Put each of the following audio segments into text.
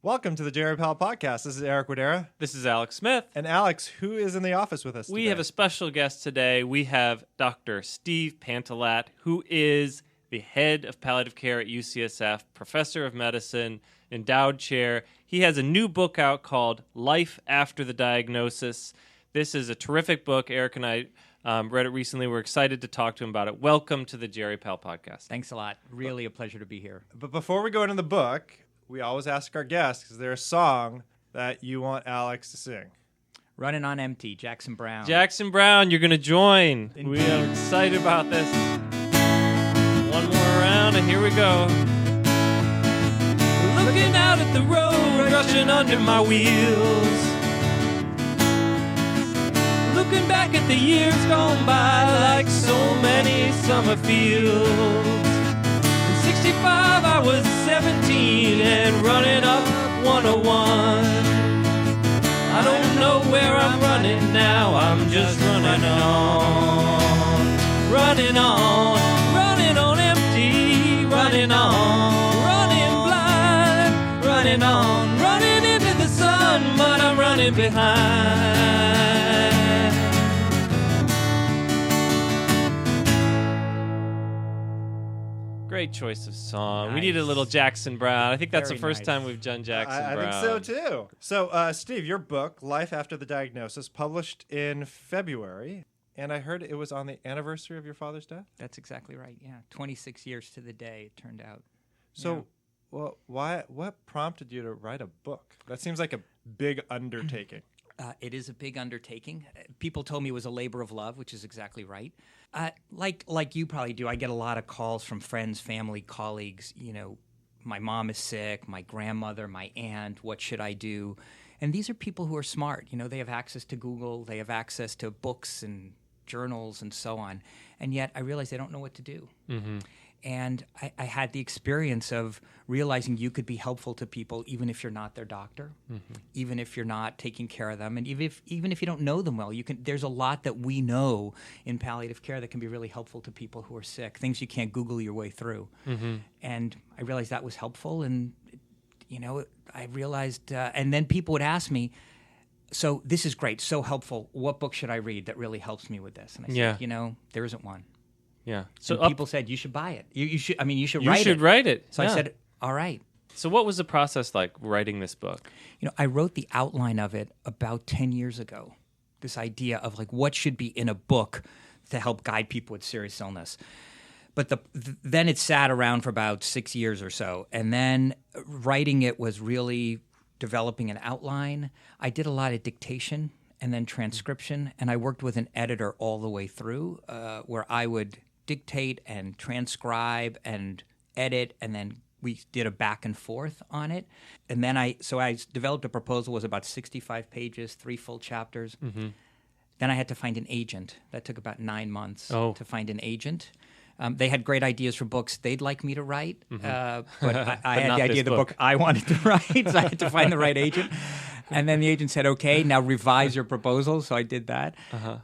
Welcome to the Jerry Pal Podcast. This is Eric Wadera. This is Alex Smith. And Alex, who is in the office with us today? We have a special guest today. We have Dr. Steve Pantilat, who is the head of palliative care at UCSF, professor of medicine, endowed chair. He has a new book out called Life After the Diagnosis. This is a terrific book. Eric and I read it recently. We're excited to talk to him about it. Welcome to the Jerry Pal Podcast. Thanks a lot. Really a pleasure to be here. But before we go into the book, we always ask our guests, is there a song that you want Alex to sing? Running on Empty, Jackson Browne. Jackson Browne, you're going to join. Indeed. We are excited about this. One more round, and here we go. Looking out at the road, rushing under my wheels. Looking back at the years gone by like so many summer fields. 65, I was 17 and running up 101. I don't know where I'm running now, I'm just running on. Running on empty, running blind, running on, running into the sun, but I'm running behind. Great choice of song. Nice. We need a little Jackson Browne. I think that's Very the first nice. time we've done Jackson I Browne. think so, too. So, Steve, your book, Life After the Diagnosis, published in February, and I heard it was on the anniversary of your father's death? That's exactly right, yeah. 26 years to the day, it turned out. So, well, what prompted you to write a book? That seems like a big undertaking. It is a big undertaking. People told me it was a labor of love, which is exactly right. Like you probably do, I get a lot of calls from friends, family, colleagues. You know, my mom is sick, my grandmother, my aunt, what should I do? And these are people who are smart. You know, they have access to Google, they have access to books and journals and so on. And yet I realize they don't know what to do. Mm-hmm. And I had the experience of realizing you could be helpful to people even if you're not their doctor, even if you're not taking care of them, and even if you don't know them well. There's a lot that we know in palliative care that can be really helpful to people who are sick, things you can't Google your way through. Mm-hmm. And I realized that was helpful, and I realized, and then people would ask me, so this is great, so helpful, what book should I read that really helps me with this? And I said, there isn't one. Yeah. So people said, you should buy it. You should write it. You should write it. So yeah. I said, all right. So what was the process like writing this book? I wrote the outline of it about 10 years ago. This idea of like what should be in a book to help guide people with serious illness. But then it sat around for about 6 years or so. And then writing it was really developing an outline. I did a lot of dictation and then transcription. And I worked with an editor all the way through where I would dictate and transcribe and edit, and then we did a back and forth on it. And then I developed a proposal, was about 65 pages, 3 full chapters. Mm-hmm. Then I had to find an agent. That took about 9 months to find an agent. They had great ideas for books they'd like me to write, but I had not the idea this of the book. book I wanted to write, so I had to find the right agent. And then the agent said, okay, now revise your proposal. So I did that.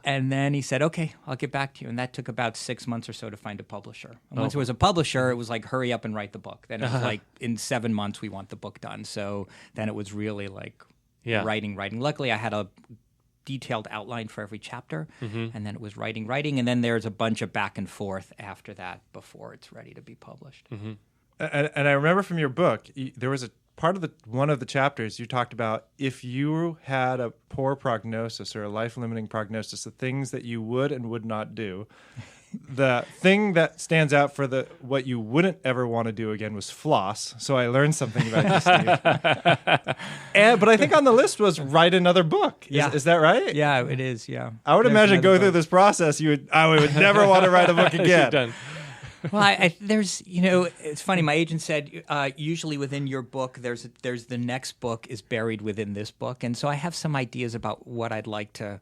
And then he said, okay, I'll get back to you. And that took about 6 months or so to find a publisher. And once it was a publisher, it was like, hurry up and write the book. Then it was like, in 7 months, we want the book done. So then it was really like writing. Luckily, I had a detailed outline for every chapter, and then it was writing, and then there's a bunch of back and forth after that before it's ready to be published. And I remember from your book, there was a part of one of the chapters you talked about if you had a poor prognosis or a life-limiting prognosis, the things that you would and would not do. The thing that stands out for what you wouldn't ever want to do again was floss. So I learned something about you, Steve. But I think on the list was write another book. Is that right? Yeah, it is. Yeah. I would imagine going through this process, I would never want to write a book again. Well, there's, it's funny. My agent said usually within your book, there's the next book is buried within this book, and so I have some ideas about what I'd like to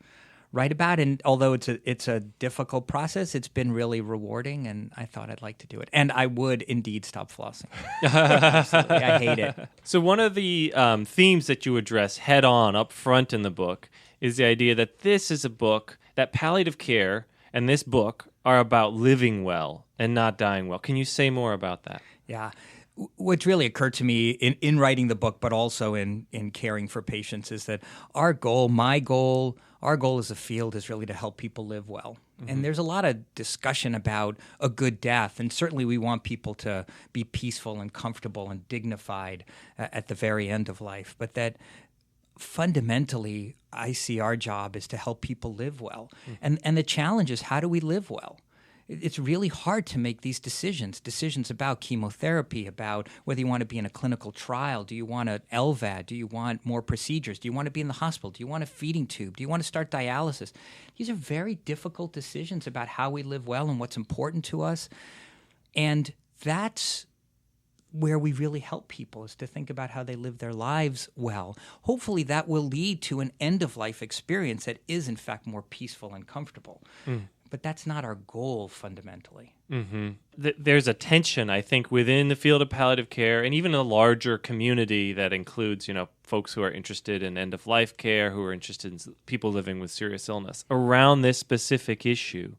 write about. And although it's a difficult process, it's been really rewarding, and I thought I'd like to do it. And I would indeed stop flossing. Absolutely, I hate it. So one of the themes that you address head on up front in the book is the idea that this is a book that palliative care and this book are about living well and not dying well. Can you say more about that? Yeah. What's really occurred to me in writing the book, but also in caring for patients, is that our goal as a field is really to help people live well. And there's a lot of discussion about a good death, and certainly we want people to be peaceful and comfortable and dignified at the very end of life. But that fundamentally, I see our job is to help people live well. And the challenge is, how do we live well? It's really hard to make these decisions about chemotherapy, about whether you want to be in a clinical trial. Do you want an LVAD? Do you want more procedures? Do you want to be in the hospital? Do you want a feeding tube? Do you want to start dialysis? These are very difficult decisions about how we live well and what's important to us. And that's where we really help people, is to think about how they live their lives well. Hopefully that will lead to an end-of-life experience that is, in fact, more peaceful and comfortable. But that's not our goal fundamentally. There's a tension, I think, within the field of palliative care and even a larger community that includes, folks who are interested in end-of-life care, who are interested in people living with serious illness, around this specific issue.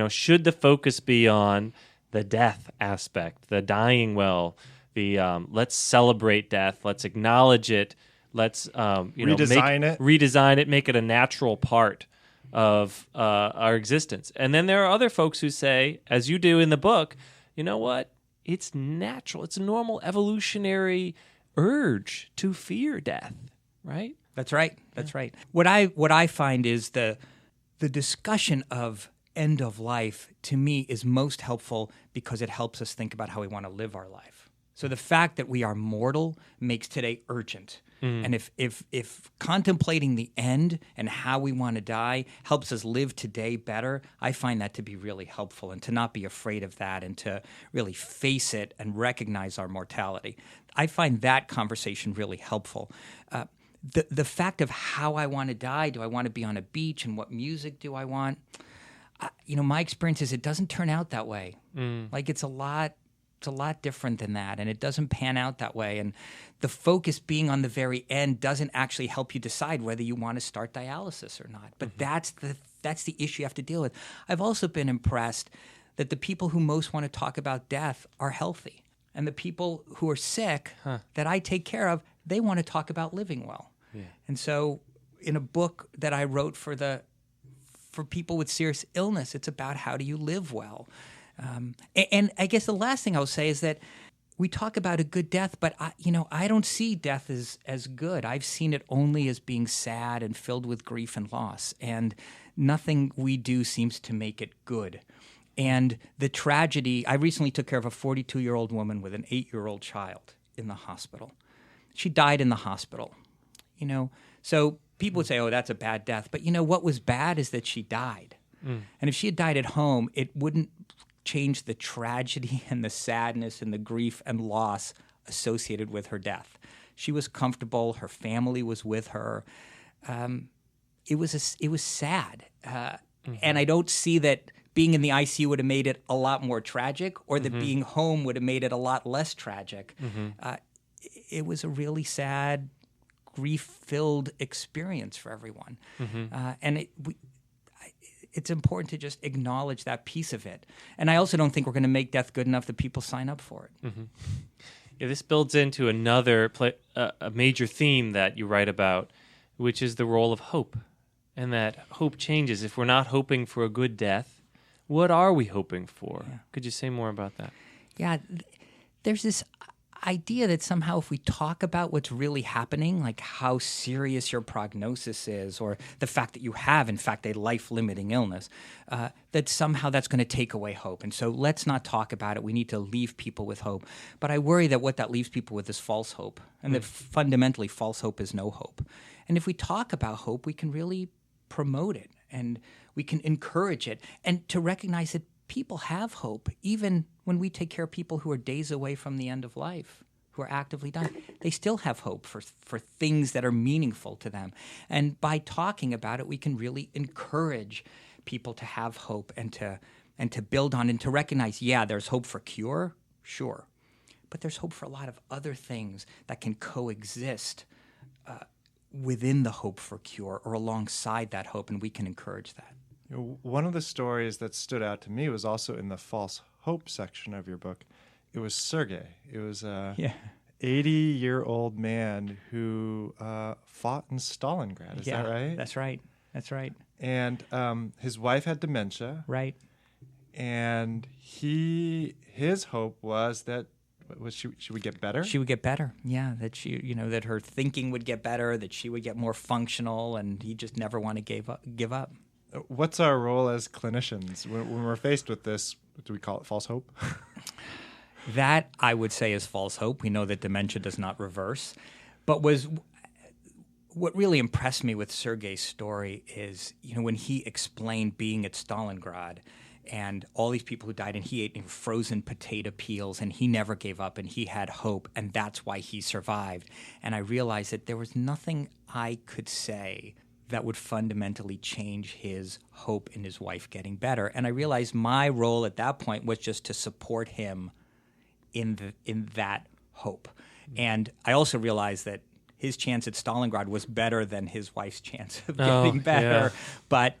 Should the focus be on the death aspect, the dying well, the let's celebrate death, let's acknowledge it, let's redesign it, make it a natural part of our existence. And then there are other folks who say, as you do in the book, you know what? It's natural. It's a normal evolutionary urge to fear death, right? That's right. That's right. What I find is the discussion of end of life, to me, is most helpful because it helps us think about how we want to live our life. So the fact that we are mortal makes today urgent. And if contemplating the end and how we want to die helps us live today better, I find that to be really helpful, and to not be afraid of that and to really face it and recognize our mortality. I find that conversation really helpful. The fact of how I want to die, do I want to be on a beach, and what music do I want? My experience is it doesn't turn out that way. Like it's a lot different than that, and it doesn't pan out that way. And the focus being on the very end doesn't actually help you decide whether you want to start dialysis or not. But that's the issue you have to deal with. I've also been impressed that the people who most want to talk about death are healthy, and the people who are sick that I take care of, they want to talk about living well. Yeah. And so, in a book that I wrote for people with serious illness, it's about how do you live well. And I guess the last thing I'll say is that we talk about a good death, but I don't see death as good. I've seen it only as being sad and filled with grief and loss, and nothing we do seems to make it good. And the tragedy, I recently took care of a 42-year-old woman with an 8-year-old child in the hospital. She died in the hospital, So people would say, oh, that's a bad death. But what was bad is that she died. And if she had died at home, it wouldn't change the tragedy and the sadness and the grief and loss associated with her death. She was comfortable. Her family was with her. It was sad. And I don't see that being in the ICU would have made it a lot more tragic, or that being home would have made it a lot less tragic. It was a really sad, grief-filled experience for everyone. And it's important to just acknowledge that piece of it. And I also don't think we're going to make death good enough that people sign up for it. Yeah, this builds into another a major theme that you write about, which is the role of hope, and that hope changes. If we're not hoping for a good death, what are we hoping for? Yeah. Could you say more about that? Yeah, there's this idea that somehow if we talk about what's really happening, like how serious your prognosis is, or the fact that you have, in fact, a life-limiting illness, that somehow that's going to take away hope. And so let's not talk about it. We need to leave people with hope. But I worry that what that leaves people with is false hope, and that fundamentally false hope is no hope. And if we talk about hope, we can really promote it, and we can encourage it, and to recognize that people have hope, even when we take care of people who are days away from the end of life, who are actively dying. They still have hope for things that are meaningful to them. And by talking about it, we can really encourage people to have hope and to build on, and to recognize, yeah, there's hope for cure, sure. But there's hope for a lot of other things that can coexist within the hope for cure or alongside that hope, and we can encourage that. One of the stories that stood out to me was also in the false hope section of your book. it was Sergei. It was Yeah. 80-year-old man who fought in Stalingrad. Is that right? That's right. That's right. And his wife had dementia. Right. And his hope was that she would get better. She would get better. Yeah, that that her thinking would get better, that she would get more functional, and he just never wanted to give up. What's our role as clinicians when we're faced with this? Do we call it false hope? That, I would say, is false hope. We know that dementia does not reverse. But what really impressed me with Sergei's story is, when he explained being at Stalingrad and all these people who died, and he ate frozen potato peels, and he never gave up, and he had hope, and that's why he survived. And I realized that there was nothing I could say that would fundamentally change his hope in his wife getting better. And I realized my role at that point was just to support him in that hope. And I also realized that his chance at Stalingrad was better than his wife's chance of getting better. But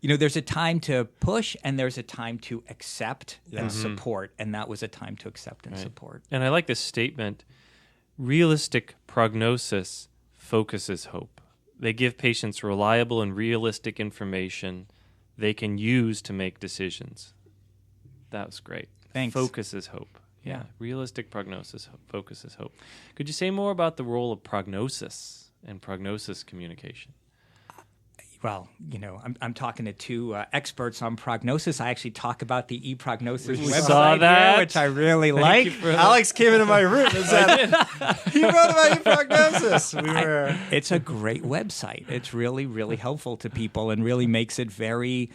there's a time to push and there's a time to accept and support, and that was a time to accept and support. And I like this statement: realistic prognosis focuses hope. They give patients reliable and realistic information they can use to make decisions. That was great. Thanks. Focuses hope. Yeah. Realistic prognosis focuses hope. Could you say more about the role of prognosis and prognosis communication? Well, I'm talking to two experts on prognosis. I actually talk about the ePrognosis website saw that. here, which I really like. Alex came into my room and said, he wrote about your prognosis. It's a great website. It's really, really helpful to people and really makes it very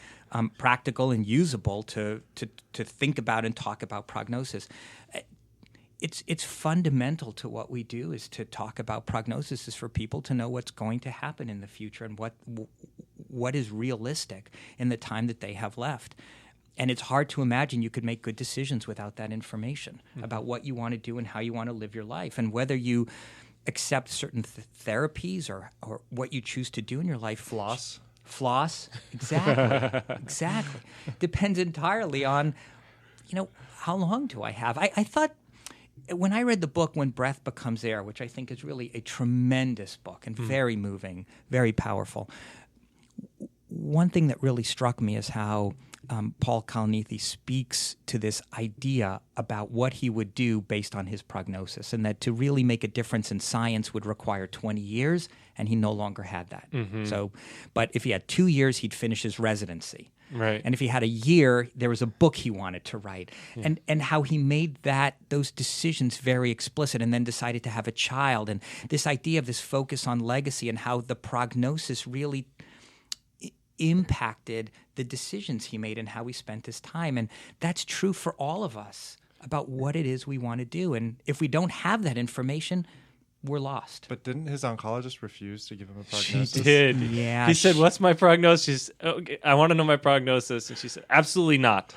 practical and usable to think about and talk about prognosis. It's fundamental to what we do is to talk about prognosis, is for people to know what's going to happen in the future and what is realistic in the time that they have left. And it's hard to imagine you could make good decisions without that information about what you want to do and how you want to live your life, and whether you accept certain therapies or what you choose to do in your life. Floss, exactly, exactly. Depends entirely on, how long do I have? I thought, when I read the book When Breath Becomes Air, which I think is really a tremendous book and very moving, very powerful, one thing that really struck me is how Paul Kalanithi speaks to this idea about what he would do based on his prognosis, and that to really make a difference in science would require 20 years, and he no longer had that. But if he had 2 years, he'd finish his residency. Right. And if he had a year, there was a book he wanted to write. And how he made those decisions very explicit, and then decided to have a child. And this idea of this focus on legacy, and how the prognosis really impacted the decisions he made and how he spent his time. And that's true for all of us about what it is we want to do. And if we don't have that information, we're lost. But didn't his oncologist refuse to give him a prognosis? She did. Yeah. He said, "What's my prognosis?" Okay, I want to know my prognosis. And she said, "Absolutely not."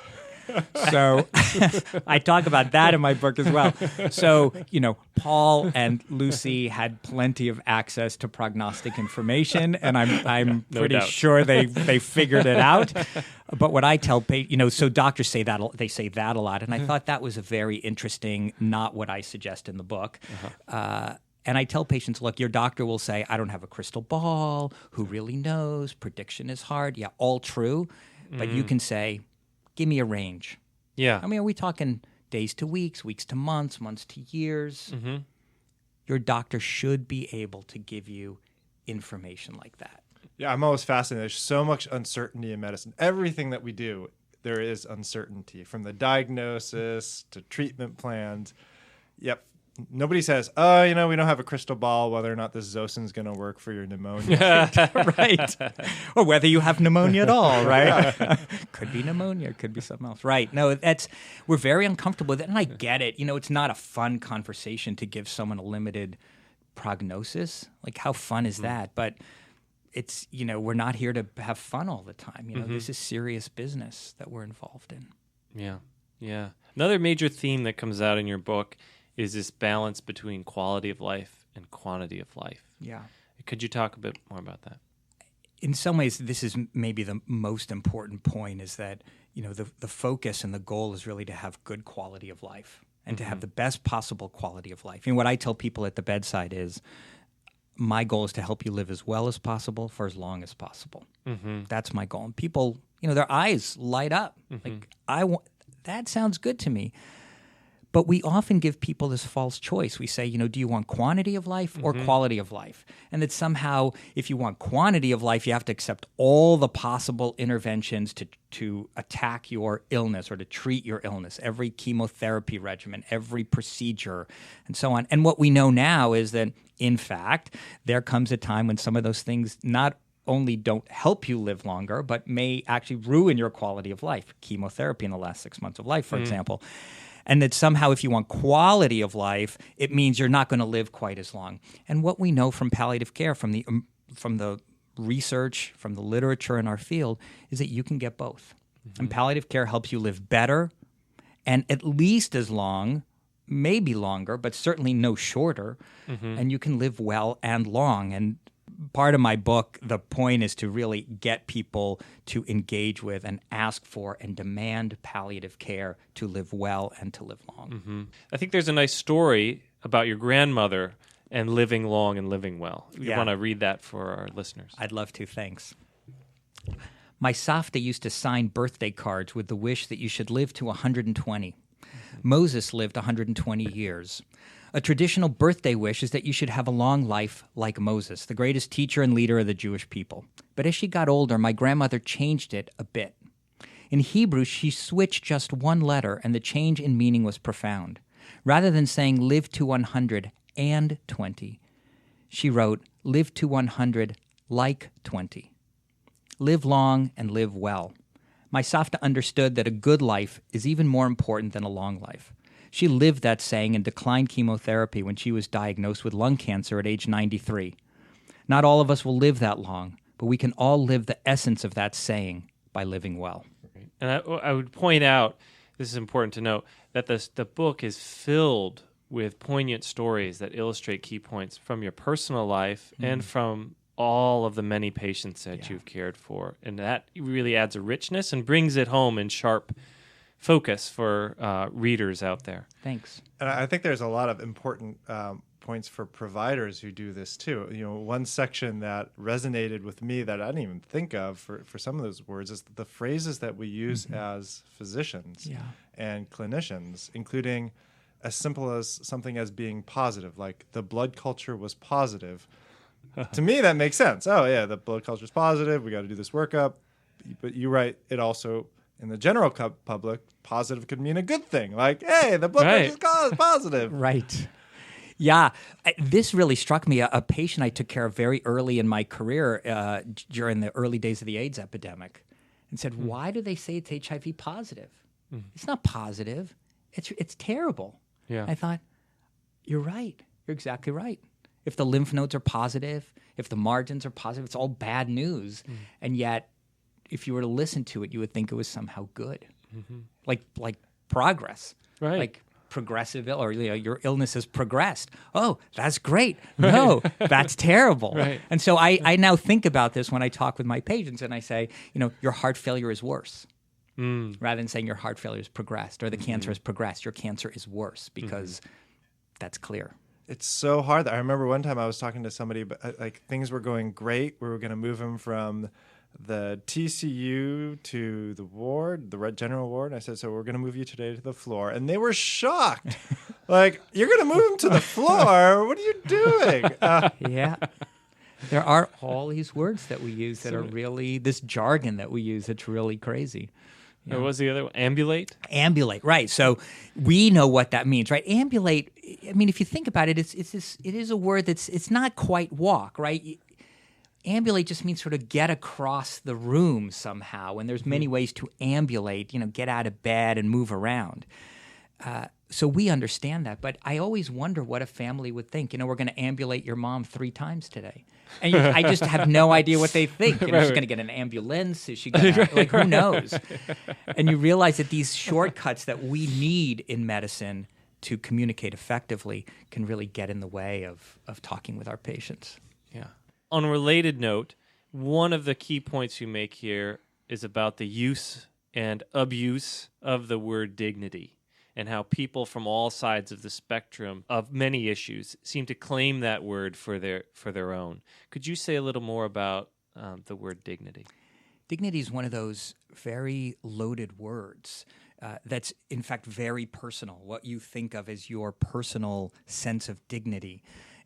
So I talk about that in my book as well. So, Paul and Lucy had plenty of access to prognostic information, and I'm pretty sure they figured it out. But what I tell patients, so doctors say that a lot, and I thought that was a very interesting, not what I suggest in the book. And I tell patients, look, your doctor will say, I don't have a crystal ball. Who really knows? Prediction is hard. Yeah, all true. But you can say, give me a range. Yeah. I mean, are we talking days to weeks, weeks to months, months to years? Your doctor should be able to give you information like that. Yeah, I'm always fascinated. There's so much uncertainty in medicine. Everything that we do, there is uncertainty, from the diagnosis to treatment plans. Yep. Nobody says, we don't have a crystal ball whether or not this Zosin's going to work for your pneumonia. Right. Or whether you have pneumonia at all, right? Could be pneumonia, could be something else. Right. No, we're very uncomfortable with it, and I get it. It's not a fun conversation to give someone a limited prognosis. Like, how fun is that? But it's, we're not here to have fun all the time. This is serious business that we're involved in. Yeah. Yeah. Another major theme that comes out in your book is this balance between quality of life and quantity of life. Yeah. Could you talk a bit more about that? In some ways, this is maybe the most important point, is that, the focus and the goal is really to have good quality of life and to have the best possible quality of life. And what I tell people at the bedside is, my goal is to help you live as well as possible for as long as possible. That's my goal. And people, their eyes light up. That sounds good to me. But we often give people this false choice. We say, do you want quantity of life or quality of life? And that somehow, if you want quantity of life, you have to accept all the possible interventions to attack your illness or to treat your illness, every chemotherapy regimen, every procedure, and so on. And what we know now is that, in fact, there comes a time when some of those things not only don't help you live longer, but may actually ruin your quality of life. Chemotherapy in the last 6 months of life, for example. And that somehow if you want quality of life, it means you're not going to live quite as long. And what we know from palliative care, from the research, from the literature in our field, is that you can get both. And palliative care helps you live better and at least as long, maybe longer, but certainly no shorter. And you can live well and long. And part of my book, the point is to really get people to engage with and ask for and demand palliative care to live well and to live long. I think there's a nice story about your grandmother and living long and living well. You want to read that for our listeners? I'd love to, thanks. My Safta used to sign birthday cards with the wish that you should live to 120. Moses lived 120 years. A traditional birthday wish is that you should have a long life like Moses, the greatest teacher and leader of the Jewish people. But as she got older, my grandmother changed it a bit. In Hebrew, she switched just one letter, and the change in meaning was profound. Rather than saying live to 100 and 20, she wrote live to 100 like 20. Live long and live well. My Safta understood that a good life is even more important than a long life. She lived that saying and declined chemotherapy when she was diagnosed with lung cancer at age 93. Not all of us will live that long, but we can all live the essence of that saying by living well. And I would point out, this is important to note, that the book is filled with poignant stories that illustrate key points from your personal life and from all of the many patients that you've cared for. And that really adds a richness and brings it home in sharp focus for readers out there. Thanks. And I think there's a lot of important points for providers who do this too. One section that resonated with me that I didn't even think of for some of those words is the phrases that we use as physicians and clinicians, including as simple as something as being positive, like the blood culture was positive. To me, that makes sense. Oh, yeah, the blood culture is positive. We got to do this workup. But you write it also, in the general public, positive could mean a good thing. Like, hey, the blood culture is positive. Right. Yeah. This really struck me. A patient I took care of very early in my career during the early days of the AIDS epidemic and said, why do they say it's HIV positive? It's not positive. It's terrible. Yeah. I thought, you're right. You're exactly right. If the lymph nodes are positive, if the margins are positive, it's all bad news. And yet, if you were to listen to it, you would think it was somehow good, like progress, right? Like progressive, or your illness has progressed. Oh, that's great. No, that's terrible. Right. And so I now think about this when I talk with my patients, and I say, your heart failure is worse, rather than saying your heart failure is progressed or the cancer has progressed. Your cancer is worse because that's clear. It's so hard. I remember one time I was talking to somebody, but like things were going great. We were going to move him from the TCU to the ward, the general ward. And I said, so we're going to move you today to the floor. And they were shocked. Like, you're going to move him to the floor? What are you doing? Yeah. There are all these words that we use that are really, this jargon that we use that's really crazy. Yeah. What was the other one? Ambulate? Ambulate, right. So we know what that means, right? Ambulate, I mean, if you think about it, it is a word it's not quite walk, right? Ambulate just means sort of get across the room somehow, and there's many ways to ambulate, get out of bed and move around. So we understand that, but I always wonder what a family would think. We're going to ambulate your mom 3 times today. And I just have no idea what they think. She's going to get an ambulance. Is she going to, who knows? And you realize that these shortcuts that we need in medicine to communicate effectively can really get in the way of talking with our patients. Yeah. On a related note, one of the key points you make here is about the use and abuse of the word dignity, and how people from all sides of the spectrum of many issues seem to claim that word for their own. Could you say a little more about the word dignity? Dignity is one of those very loaded words that's, in fact, very personal, what you think of as your personal sense of dignity.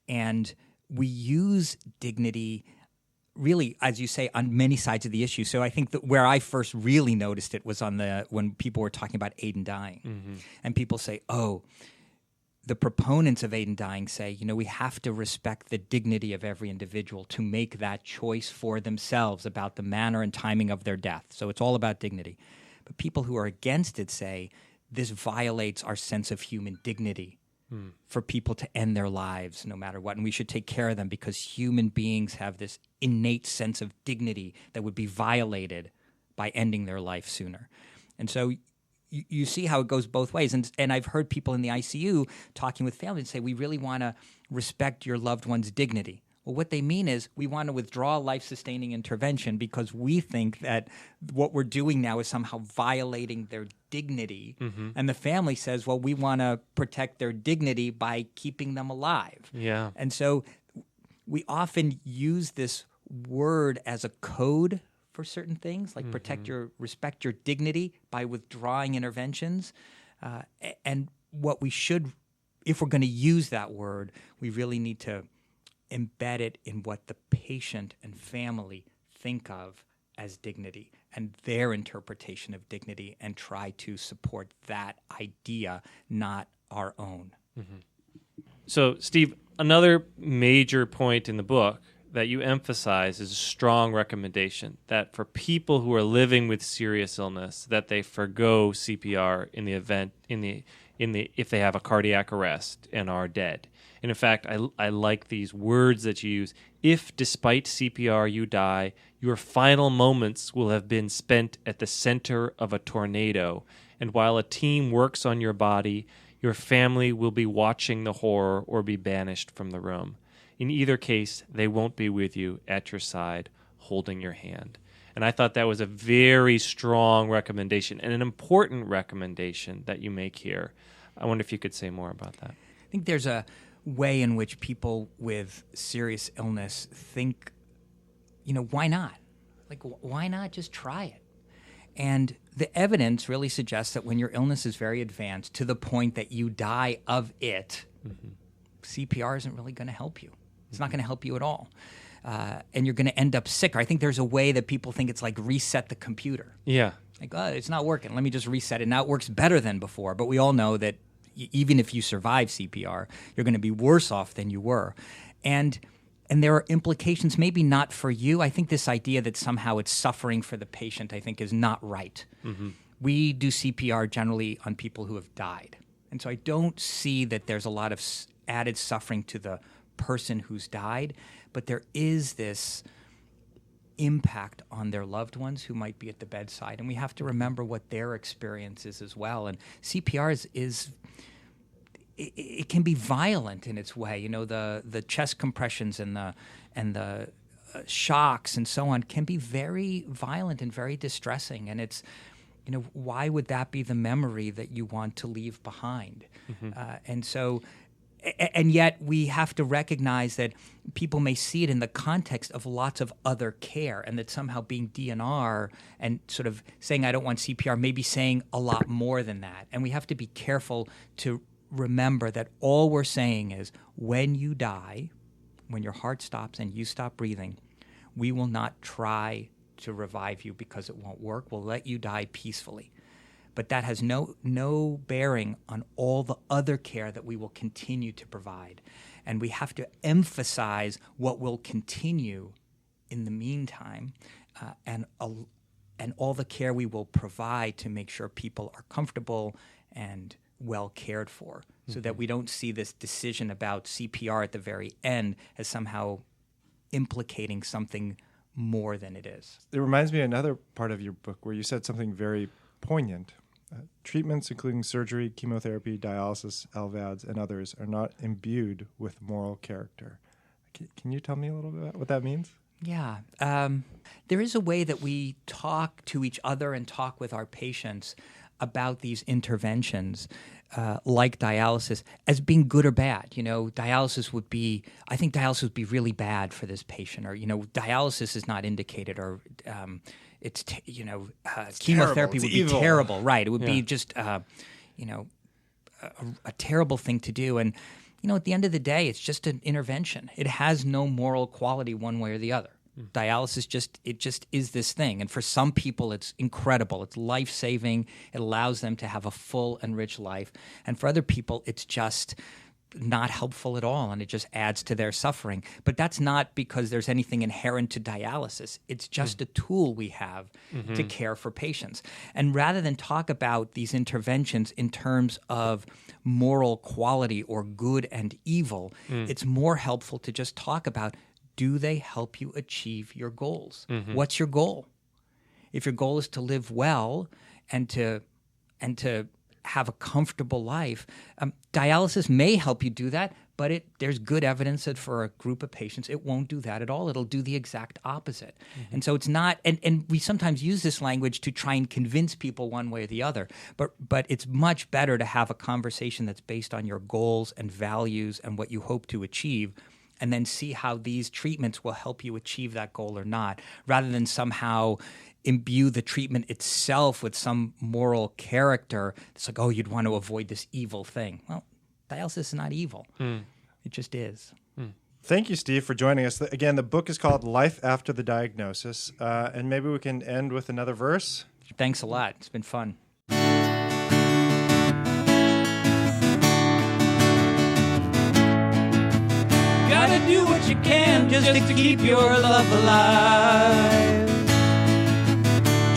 And we use dignity really, as you say, on many sides of the issue. So I think that where I first really noticed it was when people were talking about aid and dying. Mm-hmm. And people say, oh, the proponents of aid and dying say, we have to respect the dignity of every individual to make that choice for themselves about the manner and timing of their death. So it's all about dignity. But people who are against it say this violates our sense of human dignity for people to end their lives no matter what. And we should take care of them because human beings have this innate sense of dignity that would be violated by ending their life sooner. And so you see how it goes both ways. And I've heard people in the ICU talking with families say, we really want to respect your loved one's dignity. Well, what they mean is we want to withdraw life-sustaining intervention because we think that what we're doing now is somehow violating their dignity. Mm-hmm. And the family says, well, we want to protect their dignity by keeping them alive. Yeah. And so we often use this word as a code for certain things, like respect your dignity by withdrawing interventions. And what we should, if we're going to use that word, we really need to embed it in what the patient and family think of as dignity and their interpretation of dignity, and try to support that idea, not our own. Mm-hmm. So, Steve, another major point in the book that you emphasize is a strong recommendation that for people who are living with serious illness, that they forgo CPR in the event if they have a cardiac arrest and are dead. And in fact, I like these words that you use. If despite CPR you die, your final moments will have been spent at the center of a tornado. And while a team works on your body, your family will be watching the horror or be banished from the room. In either case, they won't be with you at your side, holding your hand. And I thought that was a very strong recommendation and an important recommendation that you make here. I wonder if you could say more about that. I think there's a way in which people with serious illness think, why not? Like, why not just try it? And the evidence really suggests that when your illness is very advanced to the point that you die of it, CPR isn't really going to help you. It's not going to help you at all. And you're going to end up sicker. I think there's a way that people think it's like reset the computer. Yeah. Like, oh, it's not working. Let me just reset it. Now it works better than before. But we all know that even if you survive CPR, you're going to be worse off than you were. And there are implications, maybe not for you. I think this idea that somehow it's suffering for the patient, I think, is not right. Mm-hmm. We do CPR generally on people who have died. And so I don't see that there's a lot of added suffering to the person who's died, but there is this impact on their loved ones who might be at the bedside. And we have to remember what their experience is as well. And CPR it can be violent in its way. The chest compressions and the shocks and so on can be very violent and very distressing. And it's, why would that be the memory that you want to leave behind? Mm-hmm. And yet we have to recognize that people may see it in the context of lots of other care, and that somehow being DNR and sort of saying I don't want CPR may be saying a lot more than that. And we have to be careful to remember that all we're saying is when you die, when your heart stops and you stop breathing, we will not try to revive you because it won't work. We'll let you die peacefully. But that has no bearing on all the other care that we will continue to provide. And we have to emphasize what will continue in the meantime and all the care we will provide to make sure people are comfortable and well cared for, so that we don't see this decision about CPR at the very end as somehow implicating something more than it is. It reminds me of another part of your book where you said something very poignant. Treatments, including surgery, chemotherapy, dialysis, LVADs, and others, are not imbued with moral character. Can you tell me a little bit about what that means? Yeah. There is a way that we talk to each other and talk with our patients about these interventions, like dialysis, as being good or bad. I think dialysis would be really bad for this patient, or, dialysis is not indicated, or chemotherapy would be terrible. Right. It would be just, a terrible thing to do. And, at the end of the day, it's just an intervention. It has no moral quality one way or the other. Dialysis just is this thing. And for some people, it's incredible. It's life-saving. It allows them to have a full and rich life. And for other people, it's just not helpful at all, and it just adds to their suffering. But that's not because there's anything inherent to dialysis. It's just a tool we have to care for patients. And rather than talk about these interventions in terms of moral quality or good and evil, it's more helpful to just talk about, do they help you achieve your goals? What's your goal? If your goal is to live well and to have a comfortable life, dialysis may help you do that, but there's good evidence that for a group of patients, it won't do that at all. It'll do the exact opposite. And so it's not, and we sometimes use this language to try and convince people one way or the other, but it's much better to have a conversation that's based on your goals and values and what you hope to achieve, and then see how these treatments will help you achieve that goal or not, rather than somehow imbue the treatment itself with some moral character. It's like, oh, you'd want to avoid this evil thing. Well, dialysis is not evil. It just is. Thank you, Steve, for joining us. Again, the book is called Life After the Diagnosis, and maybe we can end with another verse. Thanks a lot. It's been fun. Gotta do what you can just to keep your love alive.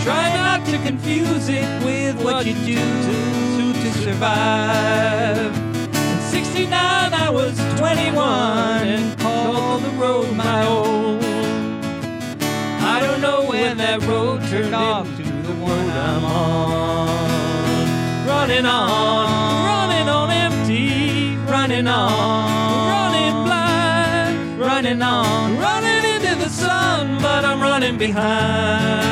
Try not to confuse it with what you do to survive. In 69 I was 21 and called the road my own. I don't know when that road turned off to the one I'm on. Running on empty, running on, running blind, running on, running into the sun, but I'm running behind.